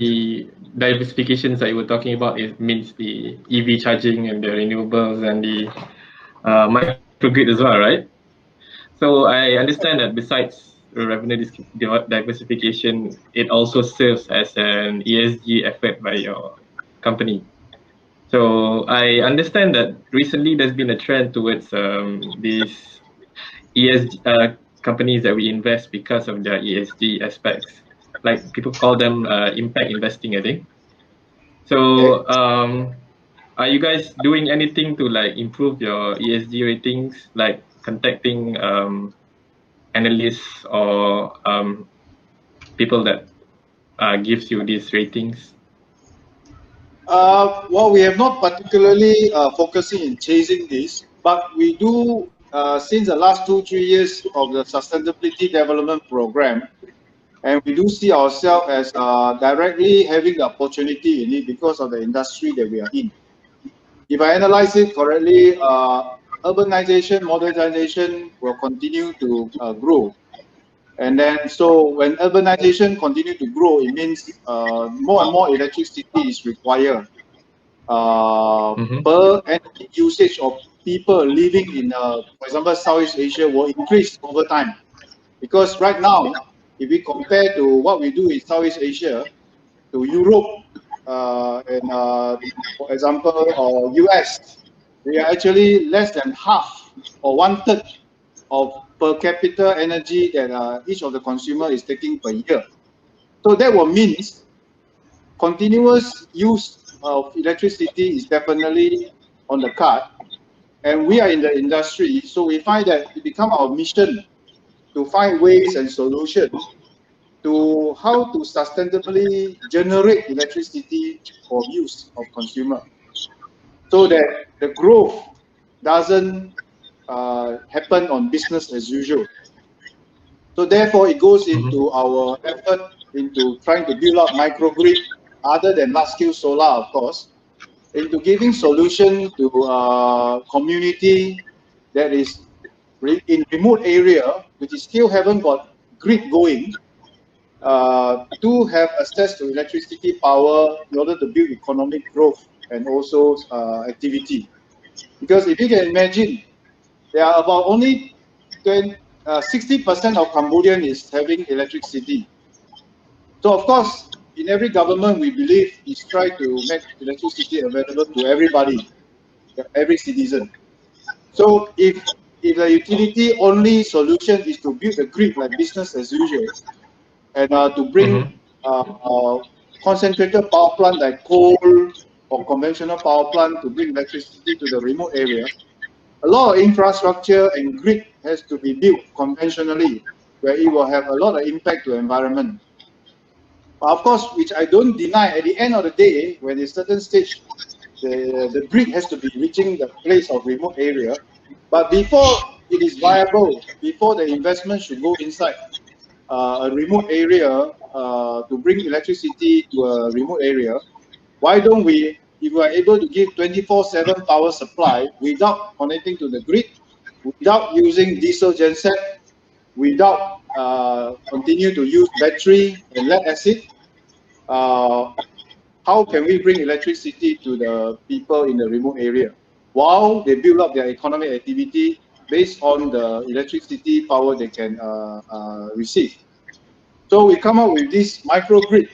diversifications that you were talking about, it means the EV charging and the renewables and the microgrid as well, right? So I understand that besides revenue diversification, it also serves as an ESG effort by your company. So I understand that recently there's been a trend towards these ESG companies that we invest because of their ESG aspects. Like people call them impact investing, I think. So are you guys doing anything to like improve your ESG ratings, like contacting analysts or people that gives you these ratings? Well, we have not particularly focusing in chasing this, but we do, since the last 2-3 years of the Sustainability Development Program, and we do see ourselves as directly having the opportunity in it because of the industry that we are in. If I analyze it correctly, urbanization, modernization will continue to grow. And then, so when urbanization continue to grow, it means more and more electricity is required per energy usage of people living in, for example, Southeast Asia will increase over time. Because right now, if we compare to what we do in Southeast Asia, to Europe, and for example, or US, we are actually less than half or 1/3 of per capita energy that each of the consumer is taking per year. So that will means continuous use of electricity is definitely on the card, and we are in the industry, so we find that it becomes our mission to find ways and solutions to how to sustainably generate electricity for use of consumer, so that the growth doesn't happen on business as usual. So therefore, it goes into our effort into trying to build up microgrid, other than large-scale solar, of course, into giving solution to community that is in remote area, which is still haven't got grid going, to have access to electricity power in order to build economic growth and also activity. Because if you can imagine, there are about only 60% of Cambodian is having electricity. So of course, in every government, we believe is try to make electricity available to everybody, every citizen. So if the utility only solution is to build a grid like business as usual, and to bring concentrated power plant like coal or conventional power plant to bring electricity to the remote area, a lot of infrastructure and grid has to be built conventionally, where it will have a lot of impact to the environment. But of course, which I don't deny, at the end of the day, when a certain stage, the grid has to be reaching the place of remote area. But before it is viable, before the investment should go inside a remote area to bring electricity to a remote area, why don't we, if we are able to give 24/7 power supply without connecting to the grid, without using diesel genset, without continue to use battery and lead acid, how can we bring electricity to the people in the remote area while they build up their economic activity based on the electricity power they can receive? So we come up with this microgrid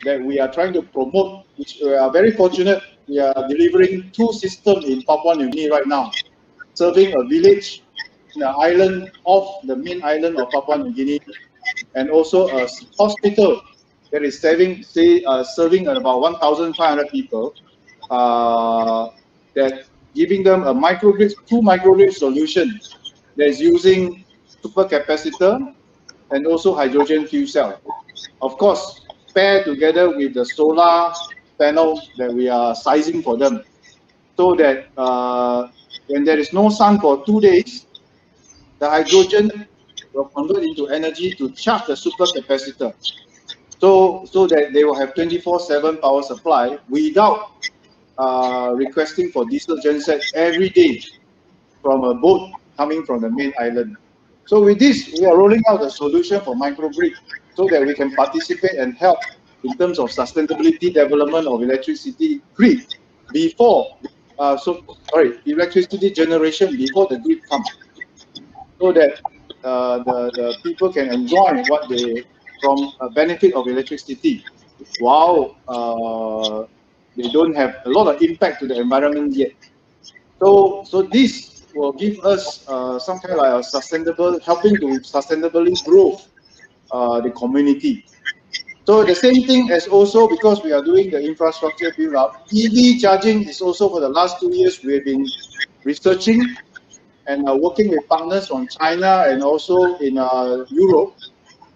that we are trying to promote, which we are very fortunate. We are delivering 2 systems in Papua New Guinea right now, serving a village in the island off the main island of Papua New Guinea, and also a hospital that is serving about 1,500 people, that giving them a microgrid, 2 microgrid solution that is using super capacitor and also hydrogen fuel cell. Of course, paired together with the solar panel that we are sizing for them, so that when there is no sun for 2 days, the hydrogen will convert into energy to charge the super capacitor. So that they will have 24/7 power supply without requesting for diesel genset every day from a boat coming from the main island. So with this, we are rolling out a solution for microgrid so that we can participate and help in terms of sustainability development of electricity grid before, electricity generation before the grid comes, so that the people can enjoy what they from a benefit of electricity, while they don't have a lot of impact to the environment yet. So this will give us some kind of like a sustainable, helping to sustainably grow the community. So the same thing as also, because we are doing the infrastructure build up, EV charging is also, for the last 2 years we have been researching and working with partners from China and also in Europe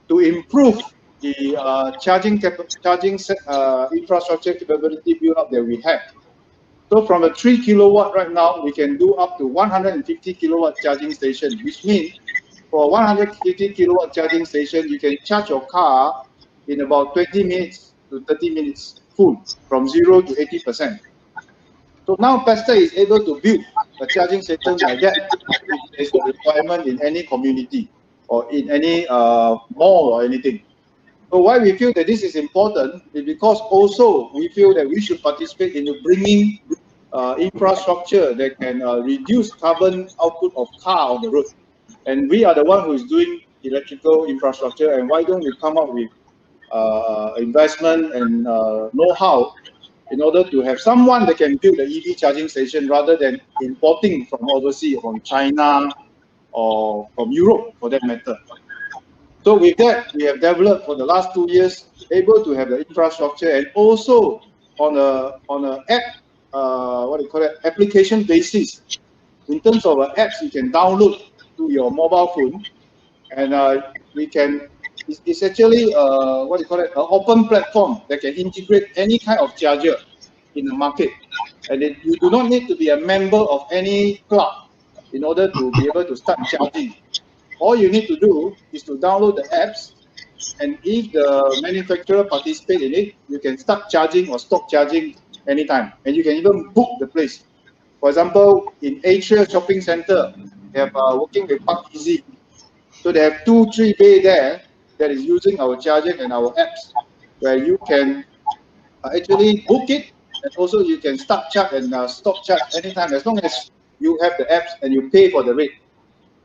to improve the charging infrastructure capability build up that we have. So from a 3 kilowatt right now, we can do up to 150 kilowatt charging station, which means for 150 kilowatt charging station, you can charge your car in about 20 minutes to 30 minutes full, from 0 to 80%. So now PESTECH is able to build a charging station like that if there's a requirement in any community or in any mall or anything. So why we feel that this is important is because also we feel that we should participate in bringing infrastructure that can reduce carbon output of car on the road. And we are the one who is doing electrical infrastructure, and why don't we come up with investment and know-how in order to have someone that can build the EV charging station rather than importing from overseas, from China or from Europe for that matter. So with that, we have developed for the last 2 years, able to have the infrastructure, and also on a app, application basis. In terms of apps, you can download to your mobile phone, and we can. It's actually an open platform that can integrate any kind of charger in the market, and you do not need to be a member of any club in order to be able to start charging. All you need to do is to download the apps, and if the manufacturer participates in it, you can start charging or stop charging anytime, and you can even book the place. For example, in Asia Shopping Center, they have working with Park Easy, so they have 2-3 bay there that is using our charging and our apps, where you can actually book it, and also you can start charge and stop charge anytime, as long as you have the apps and you pay for the rate.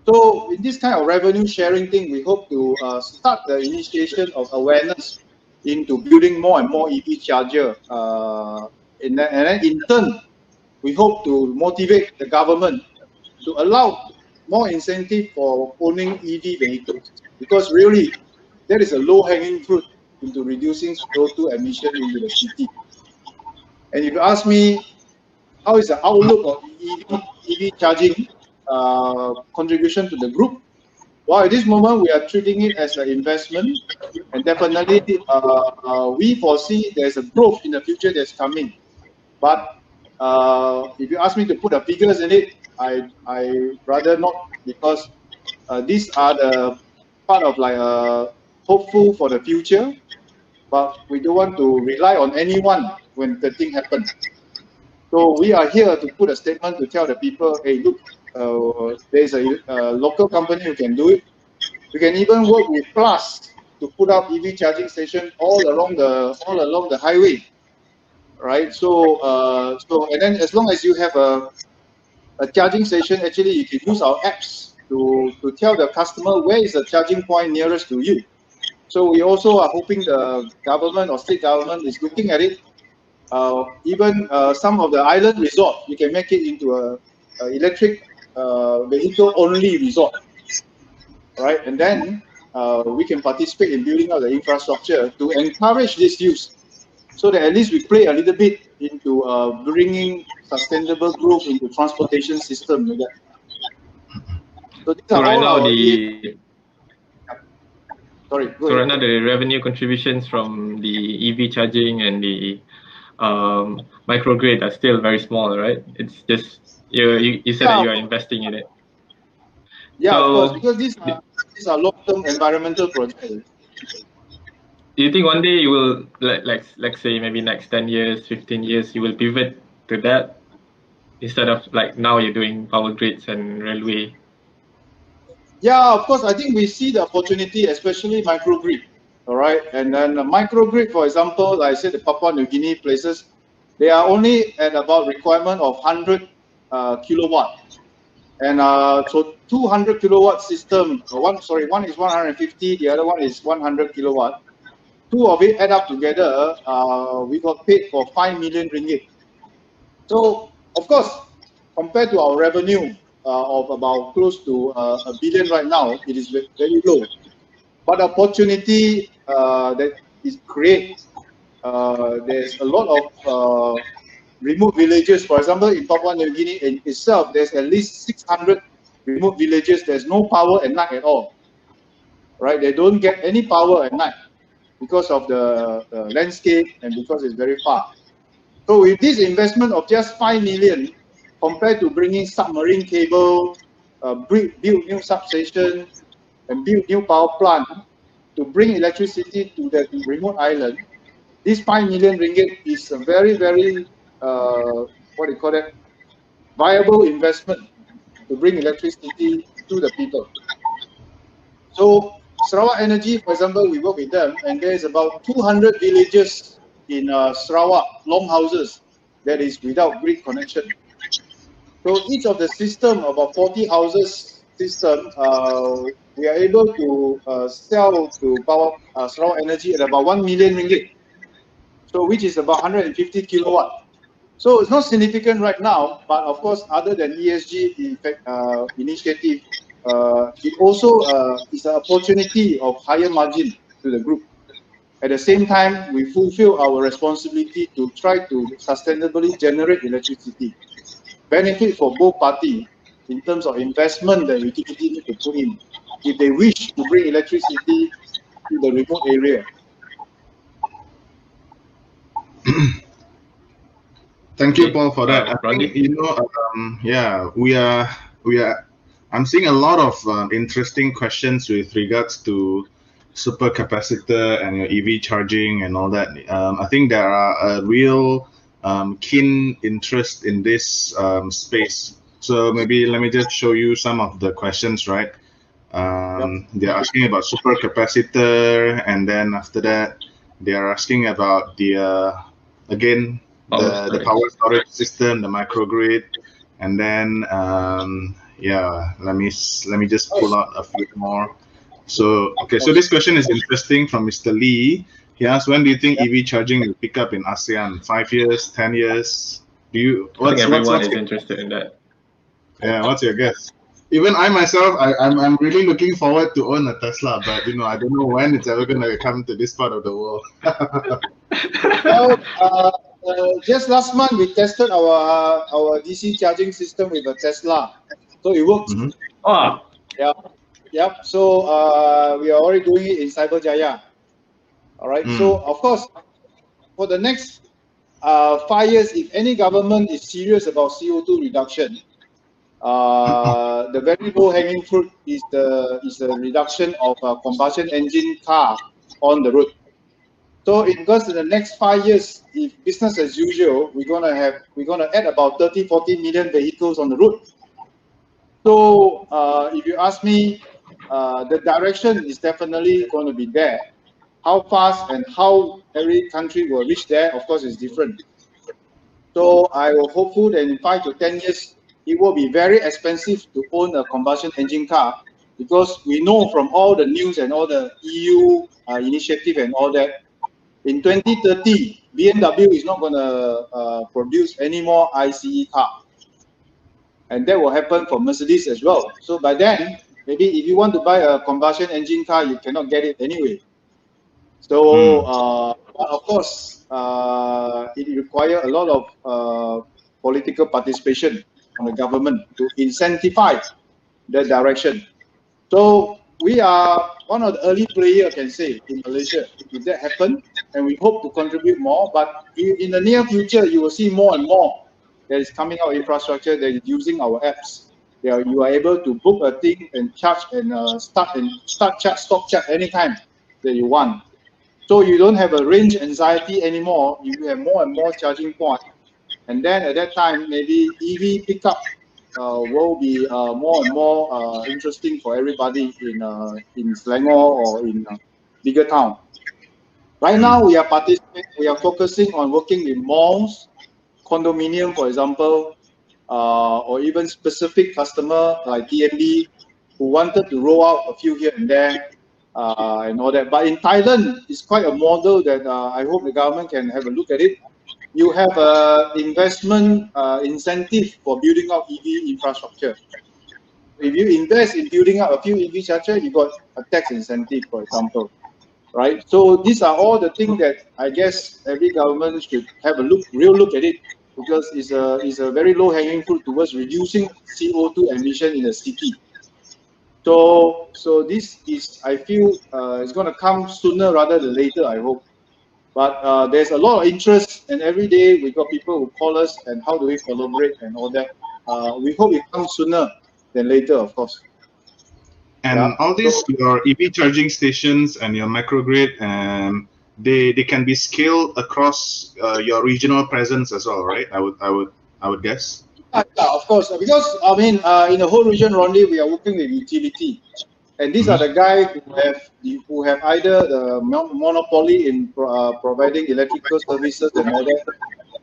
So in this kind of revenue sharing thing, we hope to start the initiation of awareness into building more and more EV charger. And then in turn, we hope to motivate the government to allow more incentive for owning EV vehicles, because really there is a low-hanging fruit into reducing CO2 emission into the city. And if you ask me, how is the outlook of EV charging contribution to the group? Well, at this moment, we are treating it as an investment, and definitely we foresee there's a growth in the future that's coming. But if you ask me to put the figures in it, I rather not, because these are the part of like hopeful for the future, but we don't want to rely on anyone when the thing happens. So we are here to put a statement to tell the people, hey, look, there's a local company who can do it. We can even work with Plus to put up EV charging station all along the highway, right? So and then as long as you have a charging station, actually you can use our apps to tell the customer where is the charging point nearest to you. So we also are hoping the government or state government is looking at it. Even some of the island resort, you can make it into a electric vehicle only resort, right? And then we can participate in building out the infrastructure to encourage this use, so that at least we play a little bit into bringing sustainable growth into transportation system like that. So these are right all now right now the revenue contributions from the EV charging and the microgrid are still very small, right? It's just you said that you are investing in it. Yeah, so, of course, because these are long-term environmental projects. Do you think one day you will, let's say maybe next 10 years, 15 years, you will pivot to that instead of like now you're doing power grids and railway? Yeah, of course. I think we see the opportunity, especially microgrid. All right, and then the microgrid, for example, like I said, the Papua New Guinea places, they are only at about requirement of 100 kilowatt. And so 200 kilowatt system, one is 150, the other one is 100 kilowatt. Two of it add up together, we got paid for 5 million ringgit. So, of course, compared to our revenue of about close to a billion right now, it is very low. But the opportunity that is created, there's a lot of remote villages. For example, in Papua New Guinea in itself, there's at least 600 remote villages. There's no power at night at all, right? They don't get any power at night because of the landscape and because it's very far. So with this investment of just 5 million, compared to bringing submarine cable, build new substation, and build new power plant to bring electricity to that remote island, this 5 million ringgit is a very, very, what do you call it, viable investment to bring electricity to the people. So Sarawak Energy, for example, we work with them, and there's about 200 villages in Sarawak, longhouses, that is without grid connection. So each of the system, about 40 houses system, we are able to sell to Sarawak Energy at about 1 million ringgit. So which is about 150 kilowatt. So it's not significant right now, but of course, other than ESG initiative, it also is an opportunity of higher margin to the group. At the same time, we fulfill our responsibility to try to sustainably generate electricity. Benefit for both parties in terms of investment that utility need to put in if they wish to bring electricity to the remote area. Thank you, Paul, for that. I Randy? think, yeah, we are. I'm seeing a lot of interesting questions with regards to super capacitor and your EV charging and all that. I think there are a real keen interest in this space. So maybe let me just show you some of the questions, right? They're asking about super capacitor, and then after that, they are asking about the again the power storage system, the microgrid, and then yeah, let me just pull out a few more. So okay, so this question is interesting from Mr. Lee. He asked, when do you think EV charging will pick up in ASEAN? 5 years, 10 years? Do you? I think everyone is interested in that. Yeah, what's your guess? Even I myself, I'm really looking forward to own a Tesla, but I don't know when it's ever gonna come to this part of the world. Well, just last month we tested our DC charging system with a Tesla, so it works. Oh, yeah. So we are already doing it in Cyberjaya. All right. So of course, for the next 5 years, if any government is serious about CO2 reduction, the very low-hanging fruit is the reduction of combustion engine car on the road. So because in the next 5 years, if business as usual, we're gonna add about 30-40 million vehicles on the road. So if you ask me, the direction is definitely going to be there. How fast and how every country will reach there, of course, is different. So I will hopeful that in 5 to 10 years, it will be very expensive to own a combustion engine car, because we know from all the news and all the EU initiative and all that, in 2030, BMW is not going to produce any more ICE car. And that will happen for Mercedes as well. So by then, maybe if you want to buy a combustion engine car, you cannot get it anyway. So, of course, it requires a lot of political participation from the government to incentivize that direction. So we are one of the early players, I can say, in Malaysia. If that happens, and we hope to contribute more, but in the near future, you will see more and more that is coming out infrastructure that is using our apps. You are able to book a thing and charge and start charge, stop charge anytime that you want. So you don't have a range anxiety anymore. You have more and more charging points, and then at that time, maybe EV pickup will be more and more interesting for everybody in Selangor or in bigger town. Right now, we are focusing on working with malls, condominium, for example, or even specific customer like TNB who wanted to roll out a few here and there and all that. But in Thailand, it's quite a model that I hope the government can have a look at it. You have an investment incentive for building out EV infrastructure. If you invest in building up a few EV charger, you got a tax incentive, for example, right? So these are all the things that I guess every government should have a real look at it, because it's a very low hanging fruit towards reducing CO2 emission in the city. So this is, I feel, it's going to come sooner rather than later, I hope. But there's a lot of interest, and every day we got people who call us and how do we collaborate and all that. We hope it comes sooner than later, of course. And Yeah. all these, your EV charging stations and your microgrid, they can be scaled across your regional presence as well, right? I would guess. Yeah, of course, because I mean, in the whole region, Ronnie, we are working with utility, and these are the guys who have either the monopoly in providing electrical services and all that.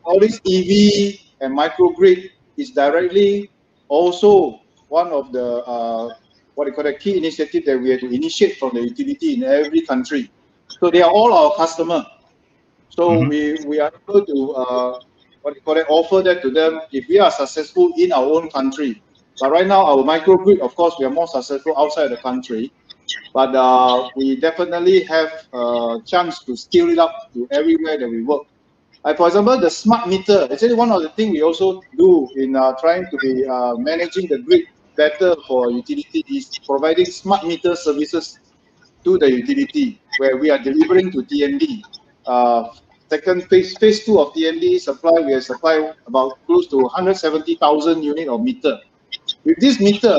All this EV and microgrid is directly also one of the what do you call it, key initiative that we have to initiate from the utility in every country. So they are all our customer. So we are able to what do you call it, offer that to them if we are successful in our own country. But right now, our microgrid, of course, we are more successful outside the country. But we definitely have a chance to scale it up to everywhere that we work. For example, the smart meter. Actually, one of the things we also do in trying to be managing the grid better for utility is providing smart meter services to the utility, where we are delivering to TNB. Second phase 2 of TNB supply, we have supplied about close to 170,000 units of meter. With this meter,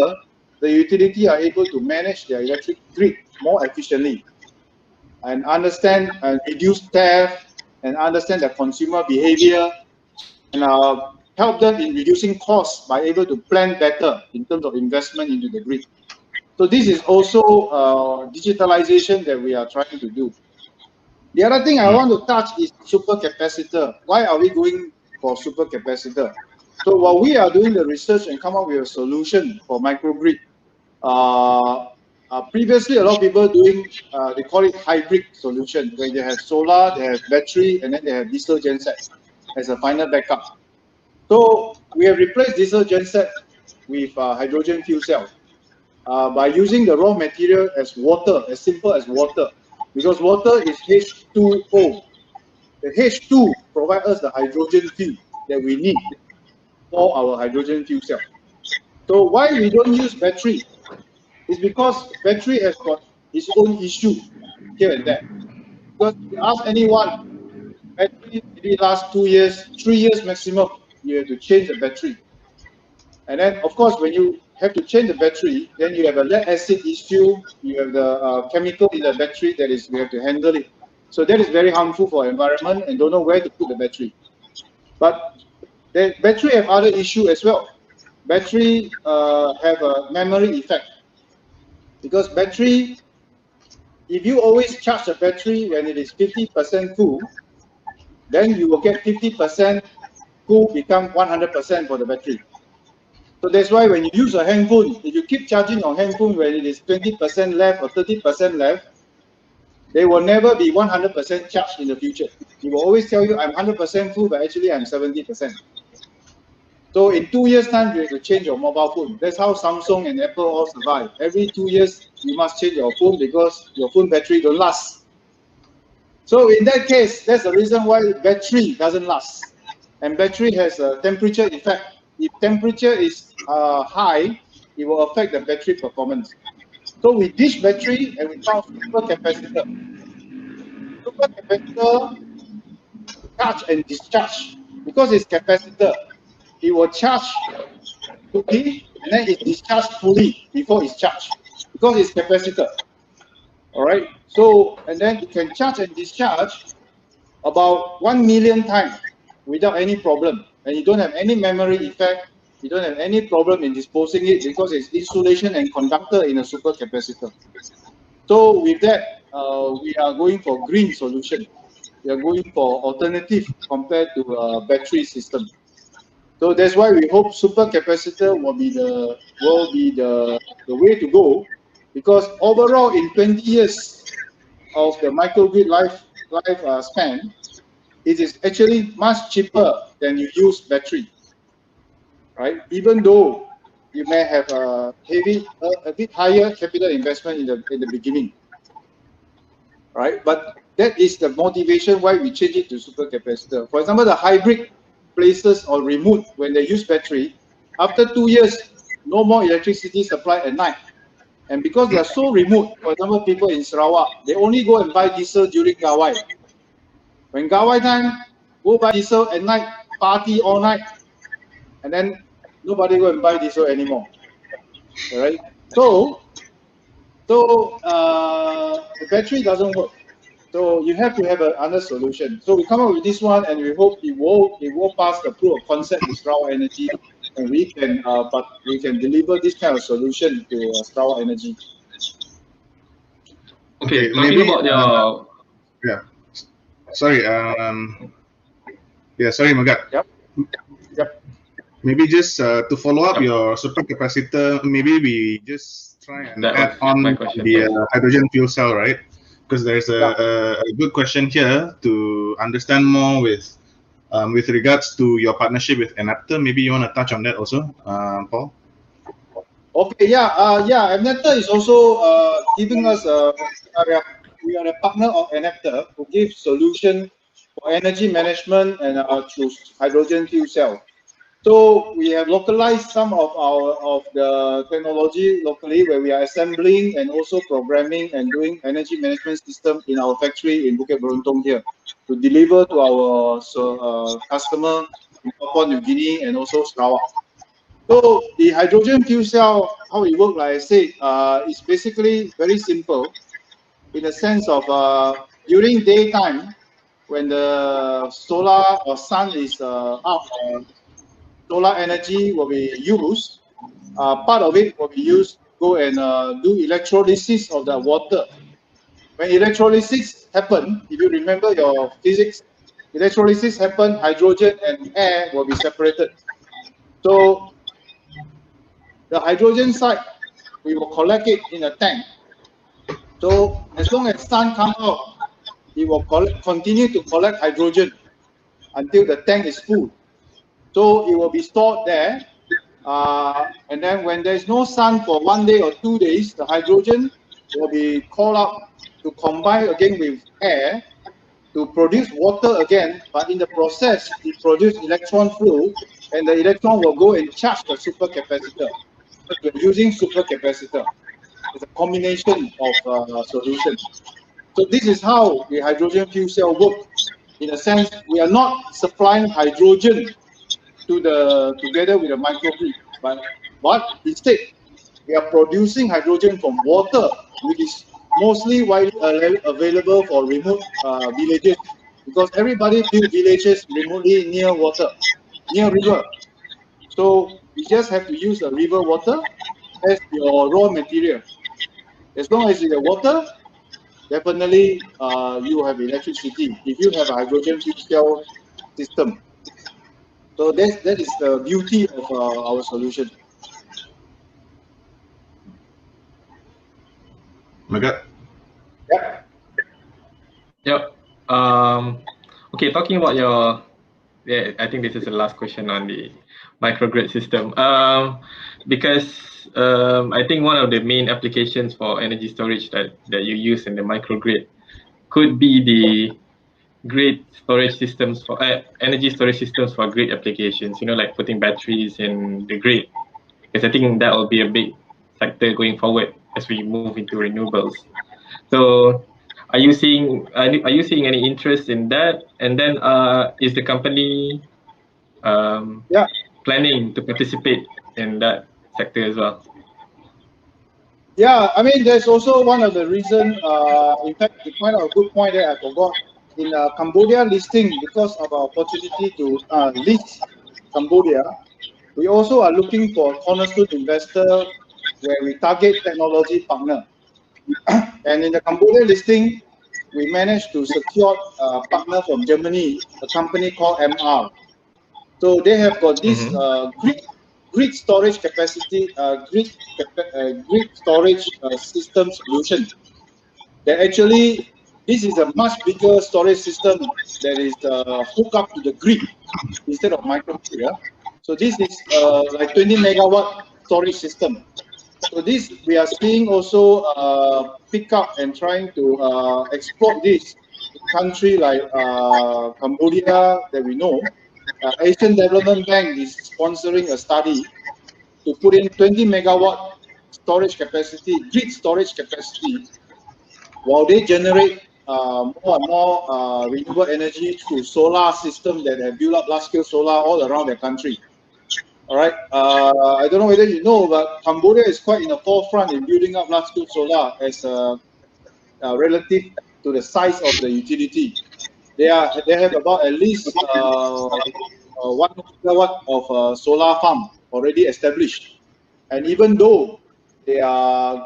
the utility are able to manage their electric grid more efficiently and understand and reduce theft and understand their consumer behavior, and help them in reducing costs by able to plan better in terms of investment into the grid. So this is also digitalization that we are trying to do. The other thing I want to touch is super capacitor. Why are we going for super capacitor? So while we are doing the research and come up with a solution for microgrid, previously a lot of people doing, they call it hybrid solution, where they have solar, they have battery, and then they have diesel genset as a final backup. So we have replaced diesel genset with hydrogen fuel cell by using the raw material as water, as simple as water, because water is H2O. The H2 provides us the hydrogen fuel that we need for our hydrogen fuel cell. So why we don't use battery? It's because battery has got its own issue here and there. Because if you ask anyone, battery maybe lasts 2 years, 3 years maximum, you have to change the battery. And then, of course, when you have to change the battery, then you have a lead acid issue, you have the chemical in the battery that is, you have to handle it. So that is very harmful for environment, and don't know where to put the battery. But the battery have other issue as well. Battery have a memory effect, because battery, if you always charge the battery when it is 50% full, then you will get 50% full become 100% for the battery. So that's why when you use a handphone, if you keep charging your handphone when it is 20% left or 30% left, they will never be 100% charged in the future. It will always tell you, I'm 100% full, but actually I'm 70%. So in 2 years' time, you have to change your mobile phone. That's how Samsung and Apple all survive. Every 2 years, you must change your phone because your phone battery don't last. So in that case, that's the reason why battery doesn't last. And battery has a temperature effect. If temperature is high, it will affect the battery performance. So we dish battery and we found super capacitor. Super capacitor charge and discharge. Because it's capacitor, it will charge fully and then it's discharged fully before it's charged. Because it's capacitor. All right. So, and then it can charge and discharge about 1 million times without any problem. And you don't have any memory effect. You don't have any problem in disposing it because it's insulation and conductor in a super capacitor. So with that, we are going for green solution. We are going for alternative compared to a battery system. So that's why we hope supercapacitor will be the way to go, because overall in 20 years of the microgrid life span, it is actually much cheaper than you use battery, right? Even though you may have a bit higher capital investment in the beginning, right? But that is the motivation why we change it to supercapacitor. For example, the hybrid places or remote, when they use battery, after 2 years, no more electricity supply at night. And because they are so remote, for example, people in Sarawak, they only go and buy diesel during Gawai. When Gawai time, go buy diesel at night, party all night, and then nobody go and buy diesel anymore. All right? So the battery doesn't work. So you have to have another solution. So we come up with this one, and we hope it will pass the proof of concept with Sarawak Energy, and we can deliver this kind of solution to Sarawak Energy. Okay, maybe about your sorry, sorry, Magat. Yep. Maybe just to follow up your supercapacitor, maybe we just try and add on the hydrogen fuel cell, right? Because there's a good question here to understand more with regards to your partnership with Enapter. Maybe you want to touch on that also, Paul? Okay, Enapter is also giving us we are a partner of Enapter who gives solution for energy management and through hydrogen fuel cell. So we have localized some of the technology locally, where we are assembling and also programming and doing energy management system in our factory in Bukit Beruntung here to deliver to our customer in Papua New Guinea and also Sarawak. So the hydrogen fuel cell, how it works, like I said, is basically very simple, in the sense of during daytime, when the solar or sun is up, solar energy will be used. Part of it will be used to go and do electrolysis of the water. When electrolysis happen, if you remember your physics, electrolysis happen, hydrogen and air will be separated. So the hydrogen side, we will collect it in a tank. So as long as sun comes out, it will continue to collect hydrogen until the tank is full. So it will be stored there, and then when there is no sun for 1 day or 2 days, the hydrogen will be called up to combine again with air to produce water again. But in the process, it produces electron flow, and the electron will go and charge the supercapacitor. So we're using supercapacitor. It's a combination of solutions. So this is how the hydrogen fuel cell works. In a sense, we are not supplying hydrogen together with a microgrid, but instead we are producing hydrogen from water, which is mostly widely available for remote villages, because everybody build villages remotely near water, near river. So you just have to use the river water as your raw material. As long as it's the water, definitely you have electricity if you have a hydrogen fuel cell system. So that is the beauty of our solution. Magat? Yep. Okay, talking about your, I think this is the last question on the microgrid system. Because I think one of the main applications for energy storage that you use in the microgrid could be the grid storage systems for energy storage systems for grid applications. You know, like putting batteries in the grid. Because I think that will be a big sector going forward as we move into renewables. So, are you seeing any interest in that? And then, is the company planning to participate in that sector as well? Yeah, I mean, there's also one of the reasons. In fact, you point out a good point that I forgot. In Cambodia listing, because of our opportunity to list Cambodia, we also are looking for cornerstone investor where we target technology partner. And in the Cambodia listing, we managed to secure a partner from Germany, a company called MR. So they have got this grid storage capacity, grid storage system solution. That actually, this is a much bigger storage system that is hooked up to the grid instead of microgrid. Yeah? So this is like 20 megawatt storage system. So this we are seeing also pick up and trying to exploit this in country like Cambodia that we know. Asian Development Bank is sponsoring a study to put in 20 megawatt storage capacity, grid storage capacity, while they generate more and more renewable energy through solar system that have built up large-scale solar all around the country. All right. I don't know whether you know, but Cambodia is quite in the forefront in building up large-scale solar as relative to the size of the utility. They have about at least 1 gigawatt of solar farm already established, and even though their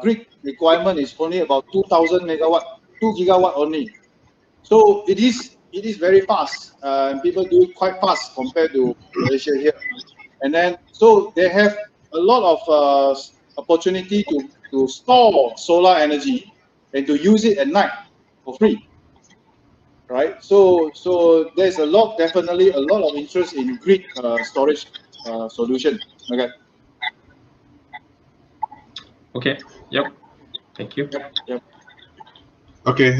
grid requirement is only about 2,000 megawatt, 2 gigawatt only. So it is very fast, and people do it quite fast compared to Malaysia here. And then so they have a lot of opportunity to store solar energy and to use it at night for free. Right, so there's definitely a lot of interest in grid storage solution. Okay. Okay. Yep. Thank you. Yep. Okay.